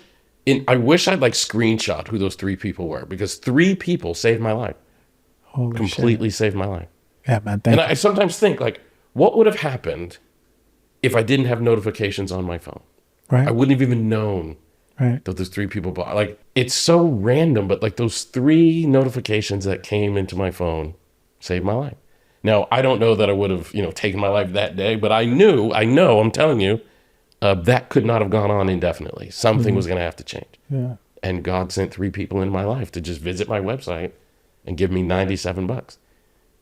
I'd like screenshot who those 3 people were, because 3 people saved my life. Holy Completely shit. saved my life. Yeah, man. Thank you. I sometimes think, like, what would have happened if I didn't have notifications on my phone? Right. I wouldn't have even known that those 3 people bought. Like, it's so random, but like those 3 notifications that came into my phone saved my life. Now, I don't know that I would have, taken my life that day, but I know, I'm telling you, that could not have gone on indefinitely. Something was going to have to change. Yeah. And God sent 3 people in my life to just visit my website and give me $97.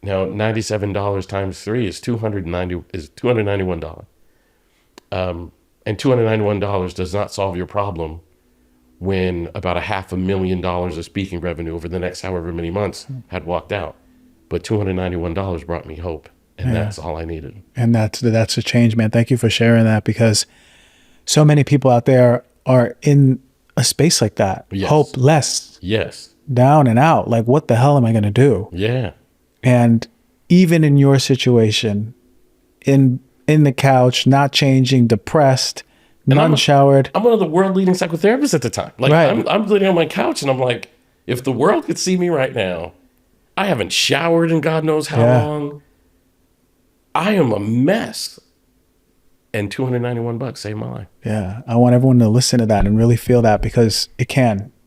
Now, $97 times 3 is $291. And $291 does not solve your problem when about $500,000 of speaking revenue over the next however many months had walked out. But $291 brought me hope, and that's all I needed. And that's a change, man. Thank you for sharing that, because so many people out there are in a space like that. Yes. Hopeless. Yes. Down and out. Like, what the hell am I going to do? Yeah. And even in your situation, in the couch, not changing, depressed, unshowered. I'm one of the world leading psychotherapists at the time. Like, I'm sitting on my couch and I'm like, if the world could see me right now, I haven't showered in God knows how long. I am a mess. And $291 saved my life. Yeah. I want everyone to listen to that and really feel that, because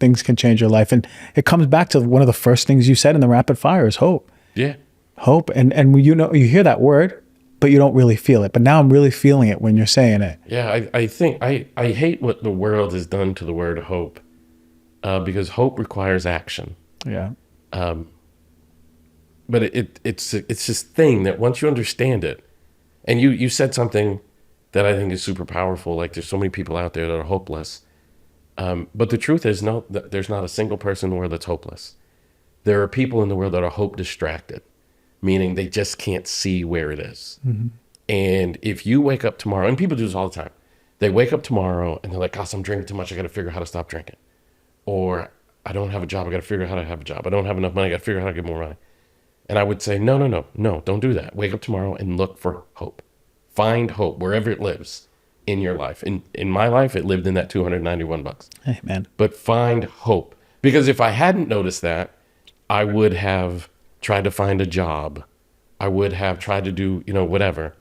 things can change your life. And it comes back to one of the first things you said in the rapid fire is hope. Yeah. Hope. And you hear that word, but you don't really feel it. But now I'm really feeling it when you're saying it. Yeah, I think I hate what the world has done to the word hope, because hope requires action. Yeah. But it's this thing that once you understand it, and you said something that I think is super powerful. Like, there's so many people out there that are hopeless. But the truth is, there's not a single person in the world that's hopeless. There are people in the world that are hope distracted, meaning they just can't see where it is. Mm-hmm. And if you wake up tomorrow, and people do this all the time, they wake up tomorrow and they're like, gosh, I'm drinking too much. I got to figure out how to stop drinking. Or I don't have a job. I got to figure out how to have a job. I don't have enough money. I got to figure out how to get more money. And I would say, no, don't do that. Wake up tomorrow and look for hope. Find hope wherever it lives in your life. In my life, it lived in that $291. Hey, man. But find hope. Because if I hadn't noticed that, I would have tried to find a job. I would have tried to do, whatever.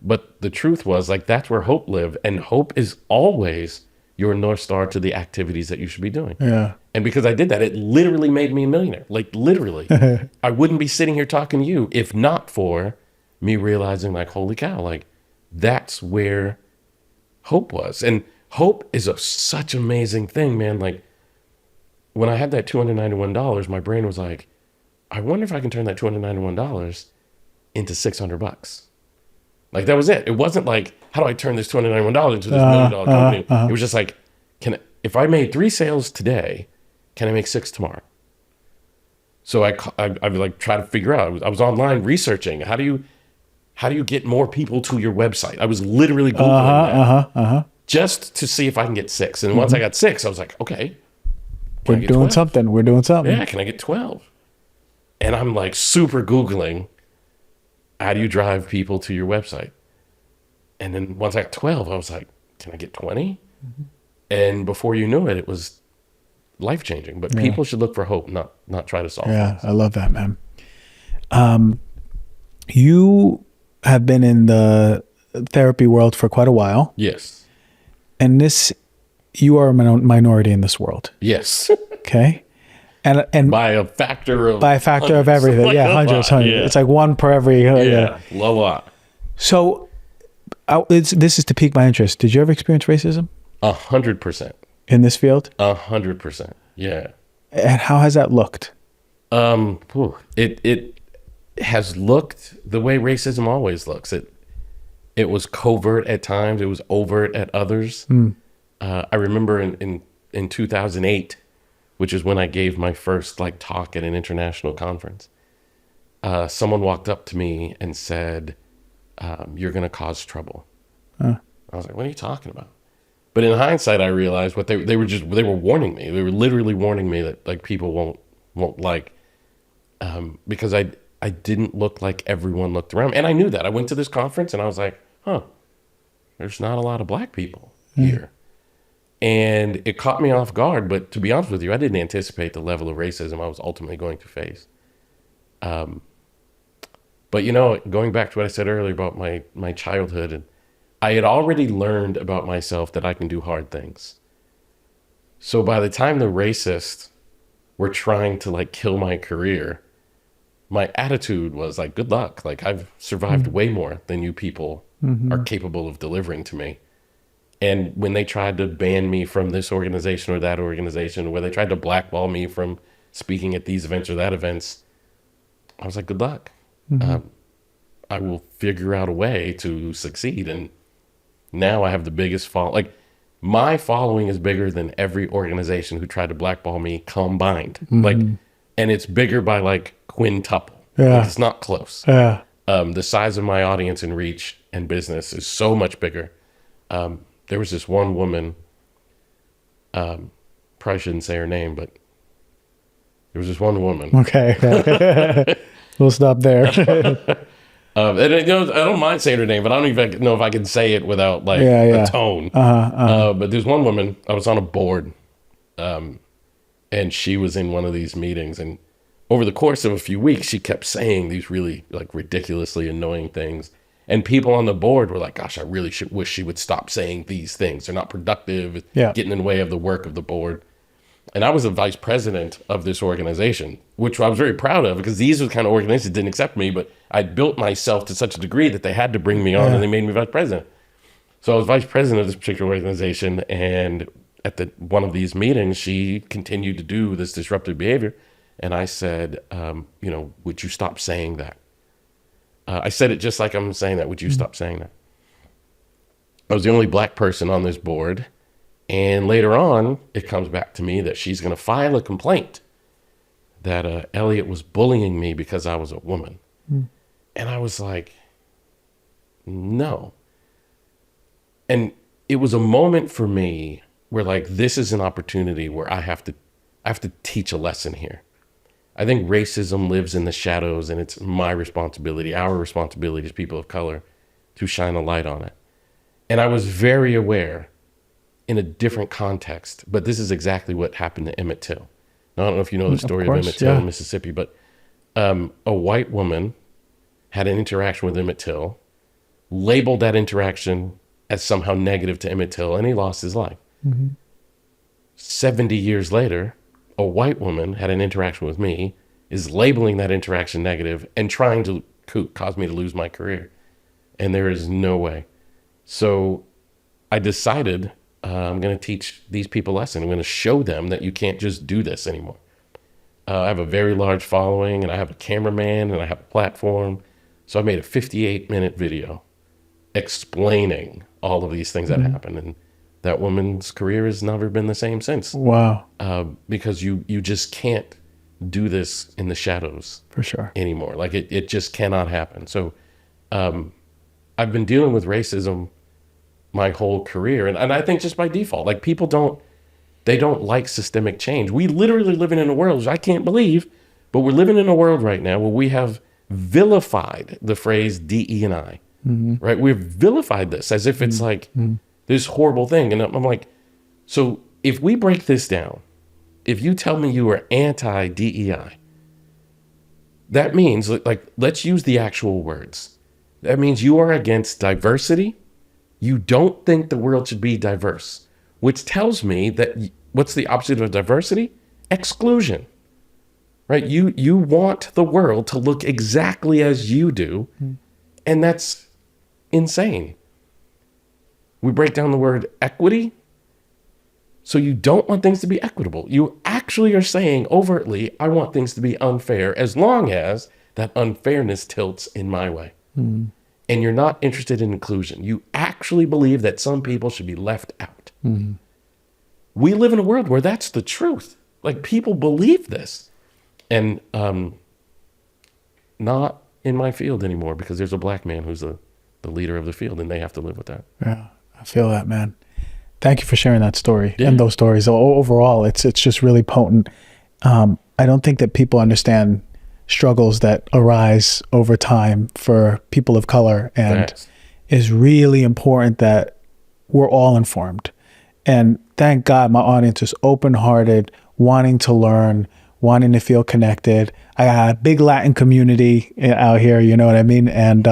But the truth was, like, that's where hope lived. And hope is always your North Star to the activities that you should be doing. Yeah. And because I did that, it literally made me a millionaire. Like, literally. I wouldn't be sitting here talking to you if not for me realizing, like, holy cow, like, that's where hope was. And hope is such an amazing thing, man. Like when I had that $291, my brain was like, I wonder if I can turn that $291 into $600. Like that was it. It wasn't like, how do I turn this $291 into this $1 million company? It was just like, if I made 3 sales today, can I make 6 tomorrow? So I like try to figure out. I was online researching how do you get more people to your website. I was literally Googling that just to see if I can get 6. And once I got 6, I was like, okay, we're doing something. We're doing something. Yeah, can I get 12? And I'm like super Googling, how do you drive people to your website? And then once I got 12, I was like, can I get 20? And before you knew it, it was life-changing. But people should look for hope, not try to solve things. I love that, man. You have been in the therapy world for quite a while. Yes. And you are a minority in this world. Yes. Okay. And by a factor of everything. Like hundreds. Yeah. It's like 1 per every. A lot. So this is to pique my interest. Did you ever experience racism? 100%. In this field? 100%. Yeah. And how has that looked? It has looked the way racism always looks. It was covert at times. It was overt at others. I remember in 2008, which is when I gave my first talk at an international conference. Someone walked up to me and said, "You're going to cause trouble." I was like, "What are you talking about?" But in hindsight, I realized what they were warning me. They were literally warning me that people won't like, because I didn't look like everyone looked around. And I knew that. I went to this conference and I was like, there's not a lot of black people here. And it caught me off guard. But to be honest with you, I didn't anticipate the level of racism I was ultimately going to face. But going back to what I said earlier about my childhood, and I had already learned about myself that I can do hard things. So by the time the racists were trying to kill my career, my attitude was like, good luck. I've survived way more than you people are capable of delivering to me. And when they tried to ban me from this organization or that organization, where they tried to blackball me from speaking at these events or that events, I was like, good luck. I will figure out a way to succeed. And now I have the biggest my following is bigger than every organization who tried to blackball me combined. And it's bigger by quintuple. It's not close. The size of my audience and reach and business is so much bigger. There was this one woman, probably shouldn't say her name, but there was this one woman. Okay. We'll stop there. And I don't mind saying her name, but I don't even know if I can say it without a tone. But there's one woman, I was on a board, and she was in one of these meetings, and over the course of a few weeks, she kept saying these really ridiculously annoying things. And people on the board were like, gosh, I really wish she would stop saying these things. They're not productive, getting in the way of the work of the board. And I was the vice president of this organization, which I was very proud of, because these were the kind of organizations that didn't accept me, but I built myself to such a degree that they had to bring me on, and they made me vice president. So I was vice president of this particular organization, and at one of these meetings, she continued to do this disruptive behavior. And I said, would you stop saying that? I said it just like I'm saying that. Would you stop saying that? I was the only black person on this board. And later on, it comes back to me that she's going to file a complaint that Elliott was bullying me because I was a woman. And I was like, no. And it was a moment for me where this is an opportunity where I have to teach a lesson here. I think racism lives in the shadows, and it's my responsibility, our responsibility as people of color, to shine a light on it. And I was very aware in a different context, but this is exactly what happened to Emmett Till. Now, I don't know if you know the story of Emmett Till in Mississippi, but a white woman had an interaction with Emmett Till, labeled that interaction as somehow negative to Emmett Till, and he lost his life. 70 years later, a white woman had an interaction with me, is labeling that interaction negative and trying to cause me to lose my career. And there is no way. So I decided I'm going to teach these people a lesson. I'm going to show them that you can't just do this anymore. I have a very large following, and I have a cameraman, and I have a platform. So I made a 58-minute video explaining all of these things that happened. And that woman's career has never been the same since. Wow. Because you just can't do this in the shadows For sure. anymore. Like it just cannot happen. So I've been dealing with racism my whole career. And I think just by default, like people don't like systemic change. We literally living in a world, which I can't believe, but we're living in a world right now where we have vilified the phrase DE&I, right? We've vilified this as if it's like this horrible thing. And I'm like, so if we break this down, if you tell me you are anti-DEI, that means, like, let's use the actual words. That means you are against diversity. You don't think the world should be diverse, which tells me that what's the opposite of diversity? Exclusion, right? You want the world to look exactly as you do, and that's insane. We break down the word equity. So you don't want things to be equitable. You actually are saying overtly, I want things to be unfair as long as that unfairness tilts in my way. And you're not interested in inclusion. You actually believe that some people should be left out. We live in a world where that's the truth. Like people believe this. And not in my field anymore because there's a black man who's the leader of the field and they have to live with that. Yeah, I feel that, man. Thank you for sharing that story and those stories. Overall, it's just really potent. I don't think that people understand struggles that arise over time for people of color, and it's really important that we're all informed. And thank God my audience is open-hearted, wanting to learn, wanting to feel connected. I got a big Latin community out here, you know what I mean? And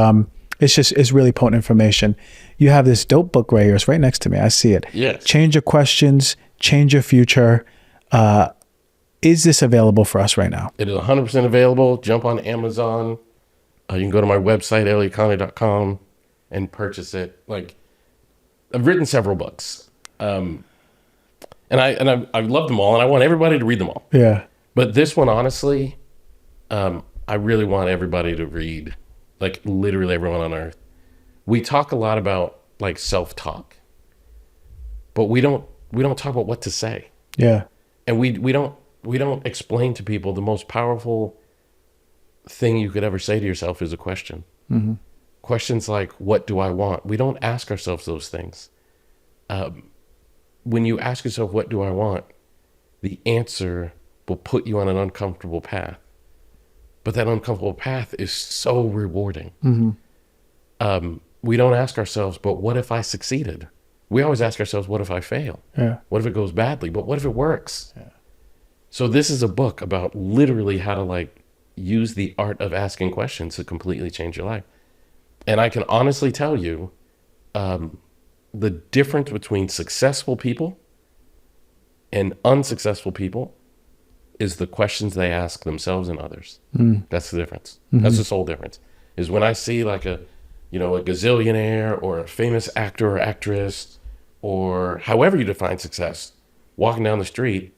it's really potent information. You have this dope book right here. It's right next to me. I see it. Yes. Change Your Questions, Change Your Future. Is this available for us right now? It is 100% available. Jump on Amazon. You can go to my website, elliottconnie.com, and purchase it. Like, I've written several books, and I love them all, and I want everybody to read them all. Yeah. But this one, honestly, I really want everybody to read. Like literally everyone on earth. We talk a lot about like self-talk, but we don't talk about what to say. Yeah. And we don't explain to people the most powerful thing you could ever say to yourself is a question. Questions like, what do I want? We don't ask ourselves those things. When you ask yourself, what do I want? The answer will put you on an uncomfortable path. But that uncomfortable path is so rewarding. We don't ask ourselves, but what if I succeeded? We always ask ourselves, what if I fail? Yeah. What if it goes badly? But what if it works? Yeah. So this is a book about literally how to like use the art of asking questions to completely change your life. And I can honestly tell you, the difference between successful people and unsuccesssul people is the questions they ask themselves and others. That's the difference. That's the sole difference. Is when I see like a gazillionaire or a famous actor or actress or however you define success walking down the street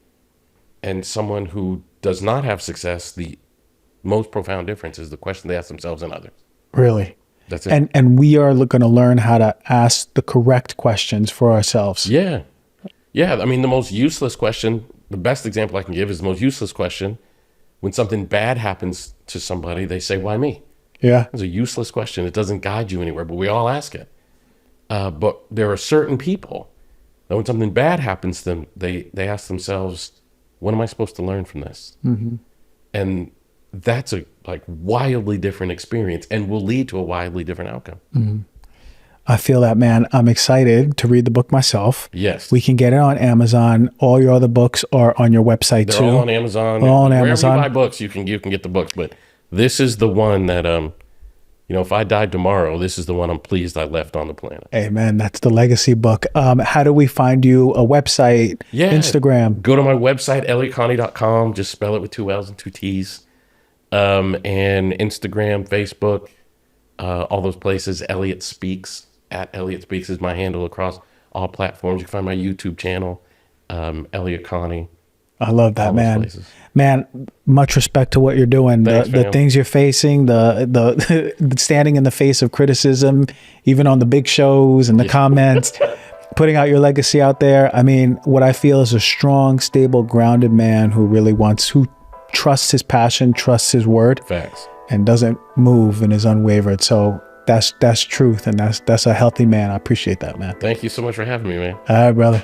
and someone who does not have success, the most profound difference is the question they ask themselves and others. Really? That's it. And we are going to learn how to ask the correct questions for ourselves. Yeah. Yeah. I mean, the most useless question, the best example I can give is the most useless question. When something bad happens to somebody, they say, why me? Yeah. It's a useless question. It doesn't guide you anywhere, but we all ask it. But there are certain people that when something bad happens to them, they ask themselves, what am I supposed to learn from this? And that's a like wildly different experience and will lead to a wildly different outcome. I feel that, man. I'm excited to read the book myself. Yes. We can get it on Amazon. All your other books are on your website They're too. all on Amazon. All on Wherever Amazon. you buy books, you can get the books. But this is the one that, if I died tomorrow, this is the one I'm pleased I left on the planet. Hey, man, that's the legacy book. How do we find you? A website, Instagram? Go to my website, elliottconnie.com. Just spell it with 2 L's and 2 T's. And Instagram, Facebook, all those places. Elliott Speaks, @Elliott Speaks is my handle across all platforms. You can find my YouTube channel, Elliott Connie. I love that, all those man. places. Man, much respect to what you're doing. Thanks, The fam. things you're facing, the standing in the face of criticism, even on the big shows and the comments, putting out your legacy out there. I mean, what I feel is a strong, stable, grounded man who really who trusts his passion, trusts his word, Facts. and doesn't move and is unwavered. So that's truth, and that's a healthy man. I appreciate that, man. Thank you so much for having me, man. All right, brother.